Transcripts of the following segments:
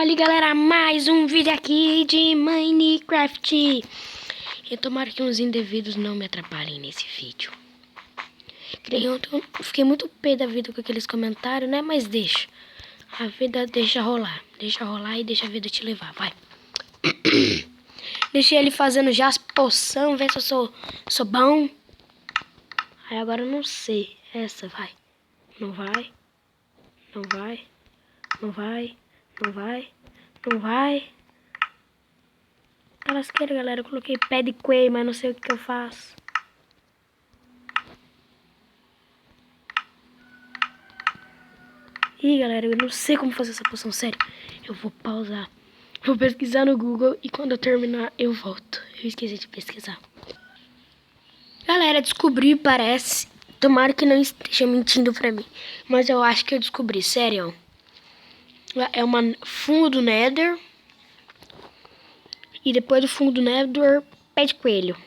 Fala galera, mais um vídeo aqui de Minecraft. Eu tomara que uns indevidos não me atrapalhem nesse vídeo. Eu fiquei muito pé da vida com aqueles comentários, né? Mas deixa. A vida deixa rolar. Deixa rolar e deixa a vida te levar, vai. Deixei ele fazendo já as poção, ver se eu sou bom. Aí agora eu não sei. Essa vai. Não vai. Não vai. Não vai. Não vai. Não vai. Tá lasqueira, galera. Eu coloquei pé de coelho, mas não sei o que eu faço. Ih, galera, eu não sei como fazer essa poção, sério. Eu vou pausar. Vou pesquisar no Google e quando eu terminar eu volto. Eu esqueci de pesquisar. Galera, descobri, parece. Tomara que não esteja mentindo pra mim. Mas eu acho que eu descobri, sério. É uma fungo do Nether. E depois do fungo do Nether, pé de coelho.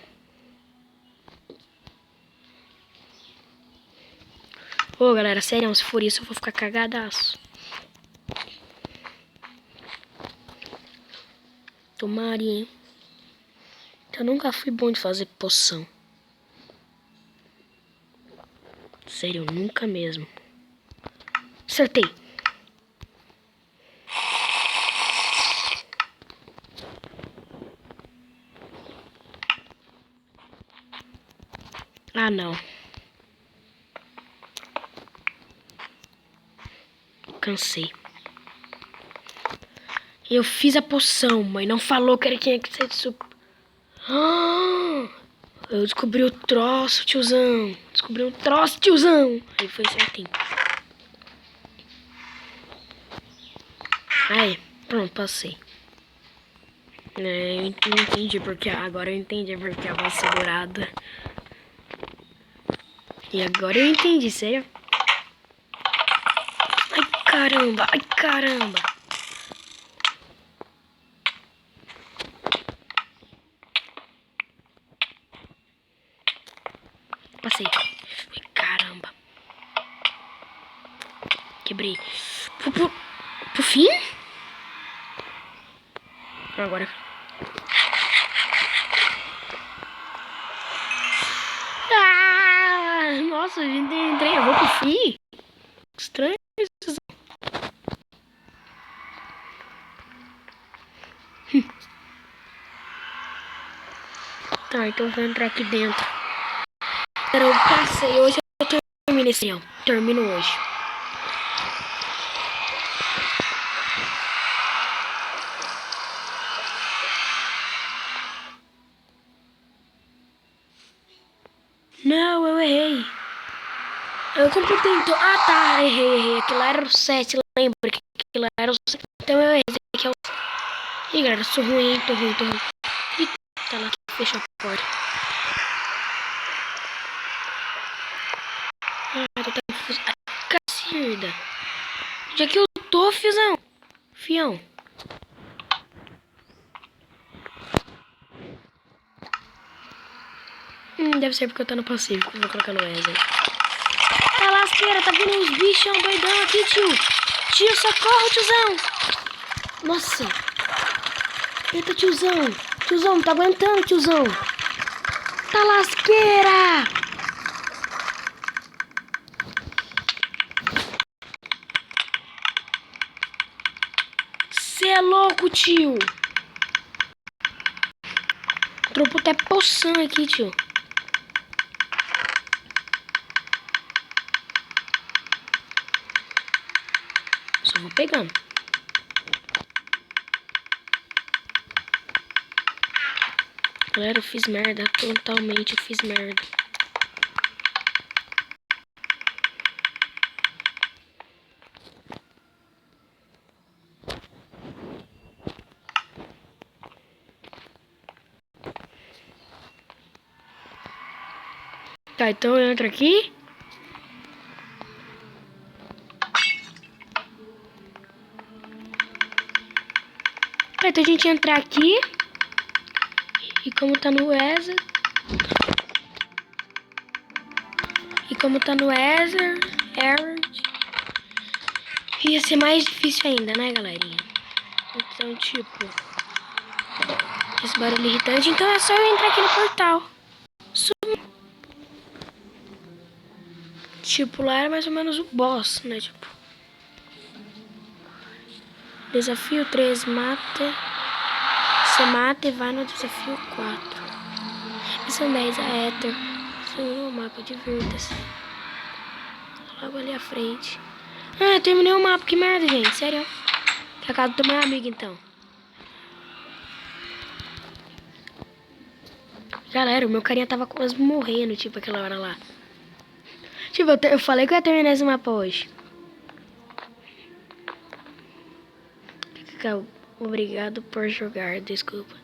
Ô, galera, sério, se for isso eu vou ficar cagadaço. Tomara, hein? Eu nunca fui bom de fazer poção. Sério, nunca mesmo. Acertei. Ah, não. Cansei. Eu fiz a poção, mas não falou que era quem é que ser de super. Eu descobri o troço, tiozão. Descobri um troço, tiozão. Aí foi certinho. Aí, pronto, passei. Eu entendi porque. Agora eu entendi porque a voz segurada. E agora eu entendi, sério. Ai, caramba, ai, caramba. Passei. Ai, caramba. Quebrei. Pro fim? Agora. Ah, nossa, a gente entrei. Eu vou pro fim. Estranho isso. Tá, então eu vou entrar aqui dentro. Eu passei. Hoje eu termino esse ano. Termino hoje. Não, eu errei. Eu completei então. Ah, tá. Errei. Aquilo lá era o 7. Lembra que aquilo lá era o 7. Então eu errei. Esse aqui é o... Ih, galera, eu sou ruim, hein? Tô ruim. Ih, tá lá. Fechou a porta. Ah, tô tão confuso. Ai, cacirda. Onde é que eu tô, fião? Deve ser porque eu tô no Pacífico. Vou colocar no Wesley. Tá lasqueira, tá vindo uns bichão doidão aqui, tio. Tio, socorro, tiozão. Nossa. Eita, tiozão. Tiozão, não tá aguentando, tiozão. Tá lasqueira. Cê é louco, tio. Dropou até poção aqui, tio. Só vou pegando. Galera, eu fiz merda. Totalmente eu fiz merda. Tá, então eu entro aqui. Tá, então a gente entrar aqui. E como tá no Weather. Ia ser mais difícil ainda, né, galerinha? Então, tipo, esse barulho irritante. Então é só eu entrar aqui no portal. Tipo, lá era mais ou menos o boss, né? Tipo, desafio 3, mata. Você mata e vai no desafio 4. São 10 a Ether. São o mapa, divirta-se. Logo ali à frente. Ah, eu terminei o mapa, que merda, gente. Sério. Que a casa do meu amigo, então. Galera, o meu carinha tava quase morrendo, tipo, aquela hora lá. Tipo, eu falei que eu ia terminar esse mapa hoje. Obrigado por jogar, desculpa.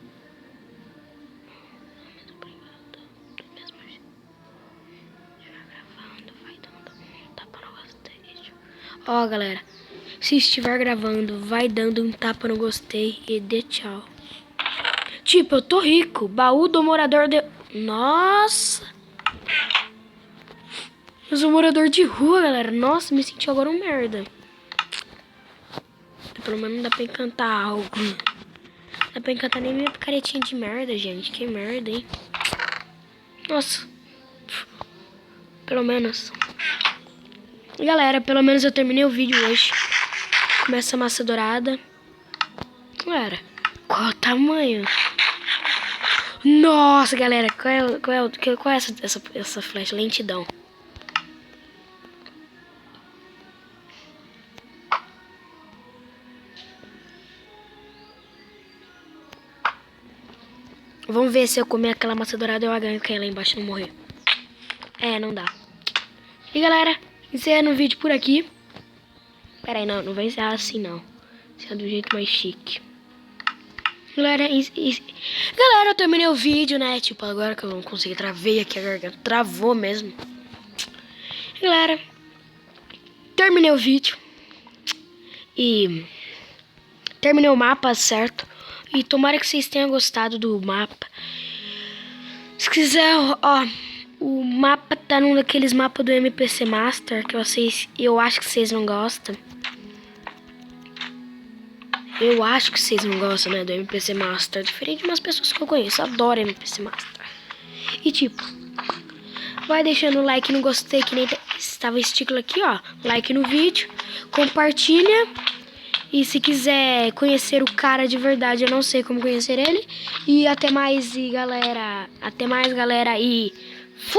Ó, galera, se estiver gravando, vai dando um tapa no gostei e dê tchau. Tipo, eu tô rico. Baú do morador de... Nossa! Eu sou morador de rua, galera. Nossa, me senti agora um merda. Pelo menos dá pra encantar algo. Dá pra encantar nem minha picaretinha de merda, gente. Que merda, hein? Nossa. Pelo menos. Galera, pelo menos eu terminei o vídeo hoje. Começa a massa dourada. Galera, qual é o tamanho? Nossa, galera, qual é essa flash? Lentidão. Vamos ver se eu comer aquela massa dourada eu ganho quem lá embaixo não morrer. É, não dá. E galera, encerrando o vídeo por aqui. Pera aí, não vai encerrar assim não. Encerra do jeito mais chique. Galera, galera, eu terminei o vídeo, né? Tipo, agora que eu não consegui, travei aqui a garganta. Travou mesmo. Galera, terminei o vídeo. E terminei o mapa, certo? E tomara que vocês tenham gostado do mapa. Se quiser, ó, o mapa tá num daqueles mapas do MPC Master que eu acho que vocês não gostam. Eu acho que vocês não gostam, né, do MPC Master. Diferente de umas pessoas que eu conheço, adoram MPC Master. E tipo, vai deixando o like no gostei, que nem estava estículo aqui, ó. Like no vídeo, compartilha. E se quiser conhecer o cara de verdade, eu não sei como conhecer ele. E até mais, galera. Até mais, galera. E